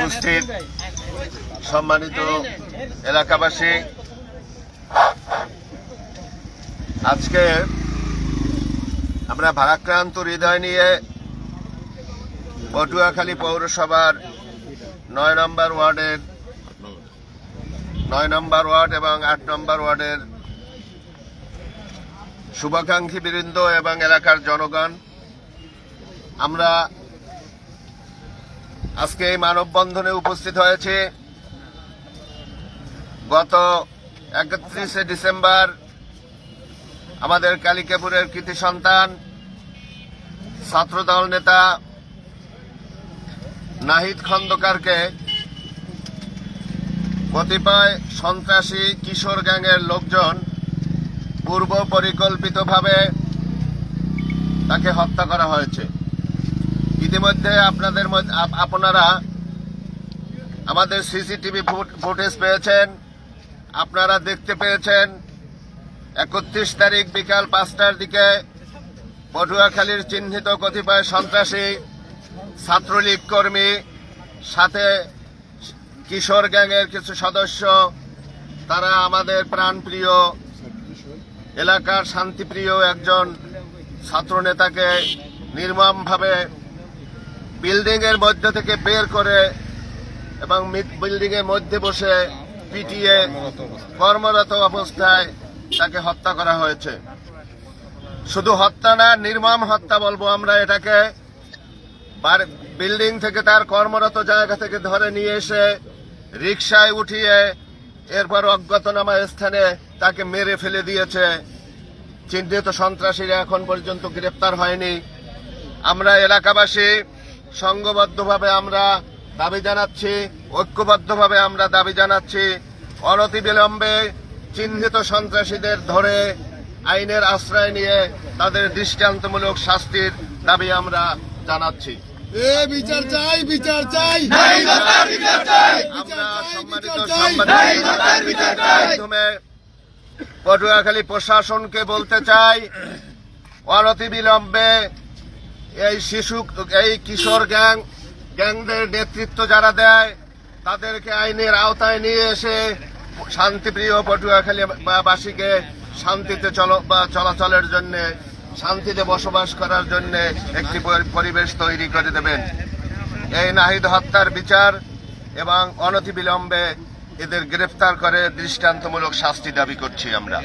উপস্থিত সম্মানিত এলাকাবাসী, আজকে আমরা ভারাক্রান্ত হৃদয় নিয়ে পটুয়াখালী পৌরসভার 9 নম্বর ওয়ার্ড এবং 8 নম্বর ওয়ার্ডের শুভাকাঙ্ক্ষী বৃন্দ এবং এলাকার জনগণ, আমরা আজকে এই মানববন্ধনে উপস্থিত হয়েছে। গত 31শে ডিসেম্বর আমাদের কালিকাপুরের কৃতি সন্তান ছাত্রদল নেতা নাহিদ খন্দকারকে কতিপয় সন্ত্রাসী কিশোর গ্যাংয়ের লোকজন পূর্ব পরিকল্পিতভাবে তাকে হত্যা করা হয়েছে। ইতিমধ্যে আপনারা আমাদের সিসিটিভি ফুটেজ পেয়েছেন, আপনারা দেখতে পেয়েছেন 31 তারিখ বিকাল 5টার দিকে পটুয়াখালীর চিহ্নিত কতিপয় সন্ত্রাসী ছাত্রলীগ কর্মী সাথে কিশোর গ্যাংয়ের কিছু সদস্য, তারা আমাদের প্রাণপ্রিয় এলাকার শান্তিপ্রিয় একজন ছাত্রনেতাকে নির্মমভাবে বিল্ডিং এর মধ্য থেকে বের করে এবং বিল্ডিং এর মধ্যে বসে পিটিয়ে কর্মরত অবস্থায় তাকে হত্যা করা হয়েছে। শুধু হত্যা না, নির্মম হত্যা বলবো আমরা এটাকে। বিল্ডিং থেকে তার কর্মরত জায়গা থেকে ধরে নিয়ে এসে রিকশায় উঠিয়ে এরপর অজ্ঞাতনামা স্থানে তাকে মেরে ফেলে দিয়েছে। চিহ্নিত সন্ত্রাসীরা এখন পর্যন্ত গ্রেপ্তার হয়নি। আমরা এলাকাবাসী সংঘবদ্ধভাবে আমরা দাবি জানাচ্ছি, ঐক্যবদ্ধভাবে আমরা দাবি জানাচ্ছি, অনতিবিলম্বে চিহ্নিত সন্ত্রাসীদের ধরে আইনের আশ্রয় নিয়ে তাদের দৃষ্টান্তমূলক শাস্তির দাবি আমরা জানাচ্ছি। বিচার চাই, বিচার চাই। আমরা সম্মানিত সাংবাদিক মাধ্যমে পটুয়াখালী প্রশাসনকে বলতে চাই, অনতিবিলম্বে এই কিশোর গ্যাংদের নেতৃত্ব যারা দেয় তাদেরকে আইনের আওতায় নিয়ে এসে শান্তিপ্রিয় পটুয়াখালী বাসীকে শান্তিতে চলাচলের জন্য, শান্তিতে বসবাস করার জন্য একটি পরিবেশ তৈরি করে দেবেন। এই নাহিদ হত্যার বিচার এবং অনতিবিলম্বে এদের গ্রেফতার করে দৃষ্টান্তমূলক শাস্তি দাবি করছি আমরা।